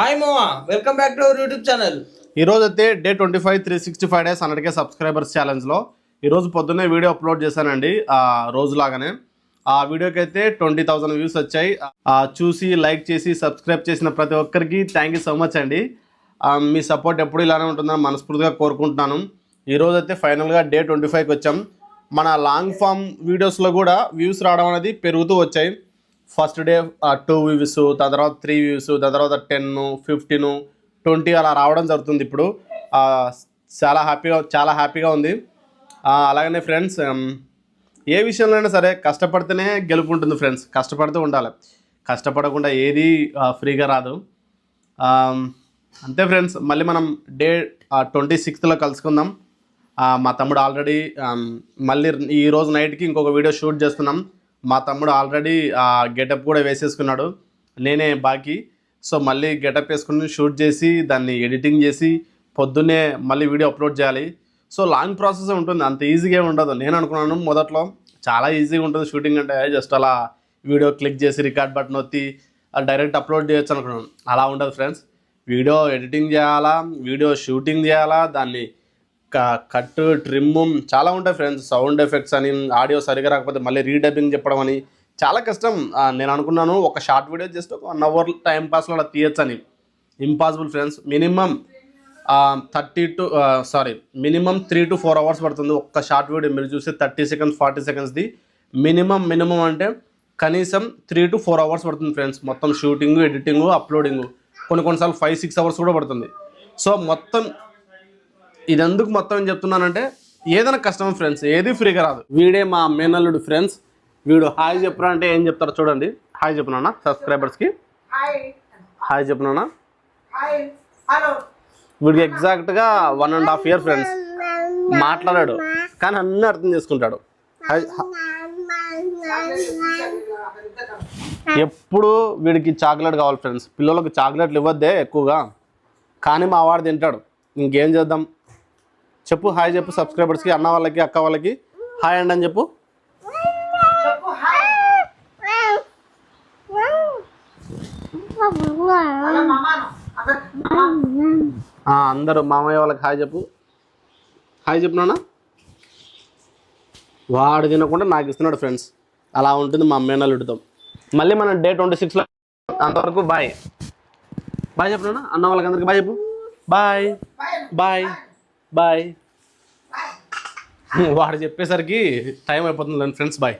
Hi మోమా, welcome back to our YouTube channel. ఈరోజు అయితే డే 25 365 డేస్ 100K సబ్స్క్రైబర్స్ ఛాలెంజ్లో ఈరోజు పొద్దున్నే వీడియో అప్లోడ్ చేశానండి. రోజులాగానే ఆ వీడియోకి అయితే 20,000 వ్యూస్ వచ్చాయి. చూసి లైక్ చేసి సబ్స్క్రైబ్ చేసిన ప్రతి ఒక్కరికి థ్యాంక్ యూ సో మచ్ అండి. మీ సపోర్ట్ ఎప్పుడు ఇలానే ఉంటుందని మనస్ఫూర్తిగా కోరుకుంటున్నాను. ఈరోజు అయితే ఫైనల్గా డే 25కి వచ్చాం. మన లాంగ్ ఫామ్ వీడియోస్లో కూడా వ్యూస్ రావడం అనేది పెరుగుతూ వచ్చాయి. ఫస్ట్ డే 2 వ్యూస్, దాని తర్వాత 3 వ్యూస్, దాని తర్వాత 10, 15, 20 అలా రావడం జరుగుతుంది. ఇప్పుడు చాలా హ్యాపీగా ఉంది. అలాగనే ఫ్రెండ్స్, ఏ విషయంలో అయినా సరే కష్టపడితేనే గెలుపుంటుంది ఫ్రెండ్స్. కష్టపడుతూ ఉండాలి, కష్టపడకుండా ఏది ఫ్రీగా రాదు. అంతే ఫ్రెండ్స్, మళ్ళీ మనం డే 26లో కలుసుకుందాం. మా తమ్ముడు ఆల్రెడీ మళ్ళీ ఈరోజు నైట్కి ఇంకొక వీడియో షూట్ చేస్తున్నాం. మా తమ్ముడు ఆల్రెడీ గెటప్ కూడా వేసేసుకున్నాడు, నేనే బాకీ. సో మళ్ళీ గెటప్ వేసుకుని షూట్ చేసి దాన్ని ఎడిటింగ్ చేసి పొద్దున్నే మళ్ళీ వీడియో అప్లోడ్ చేయాలి. సో లాంగ్ ప్రాసెస్ ఉంటుంది, అంత ఈజీగా ఉండదు. నేను అనుకున్నాను మొదట్లో చాలా ఈజీగా ఉంటుంది షూటింగ్ అంటే, జస్ట్ అలా వీడియో క్లిక్ చేసి రికార్డ్ బటన్ ఒత్తి డైరెక్ట్ అప్లోడ్ చేయొచ్చు అనుకున్నాను. అలా ఉండదు ఫ్రెండ్స్. వీడియో ఎడిటింగ్ చేయాలా, వీడియో షూటింగ్ చేయాలా, దాన్ని కట్ ట్రిమ్ చాలా ఉంటాయి ఫ్రెండ్స్. సౌండ్ ఎఫెక్ట్స్ అని, ఆడియో సరిగా రాకపోతే మళ్ళీ రీడబ్బింగ్ చెప్పడం అని చాలా కష్టం. నేను అనుకున్నాను ఒక షార్ట్ వీడియో జస్ట్ ఒక 1 అవర్ టైం పాస్లో అలా తీయచ్చు అని. Impossible friends. Minimum 3 to 4 hours పడుతుంది ఒక్క షార్ట్ వీడియో. మీరు చూస్తే 30 seconds 40 secondsది మినిమం అంటే కనీసం 3 to 4 అవర్స్ పడుతుంది ఫ్రెండ్స్. మొత్తం షూటింగ్, ఎడిటింగ్, అప్లోడింగ్ కొన్నిసార్లు 5-6 అవర్స్ కూడా పడుతుంది. సో మొత్తం ఇదెందుకు మొత్తం ఏం చెప్తున్నానంటే, ఏదైనా కష్టం ఫ్రెండ్స్, ఏది ఫ్రీగా రాదు. వీడే మా మేనల్లుడు ఫ్రెండ్స్. వీడు హాయ్ చెప్పురా అంటే ఏం చెప్తారో చూడండి. హాయ్ చెప్పునా సబ్స్క్రైబర్స్కి, హాయ్ చెప్పునా. వీడికి ఎగ్జాక్ట్గా 1.5 year ఫ్రెండ్స్. మాట్లాడాడు కానీ అన్నీ అర్థం చేసుకుంటాడు. ఎప్పుడు వీడికి చాక్లెట్ కావాలి ఫ్రెండ్స్. పిల్లలకు చాక్లెట్లు ఇవ్వద్దే ఎక్కువగా, కానీ మా వాడు తింటాడు. ఇంకేం చేద్దాం చెప్పు. హాయ్ చెప్పు సబ్స్క్రైబర్స్కి, అన్న వాళ్ళకి, అక్క వాళ్ళకి హాయ్ అండి అని చెప్పు. అందరూ మామయ్య వాళ్ళకి హాయ్ చెప్పు. హాయ్ చెప్పినా. వాడు తినకుండా నాకు ఇస్తున్నాడు ఫ్రెండ్స్. అలా ఉంటుంది మా మేనల్లుడితో. మళ్ళీ మనం డే 26లో అంతవరకు బాయ్ బాయ్ చెప్పినా. అన్న వాళ్ళకి అందరికి బాయ్ చెప్పు. Bye bye bye. వాడు చెప్పేసరికి టైం అయిపోతుంది ఫ్రెండ్స్. బాయ్.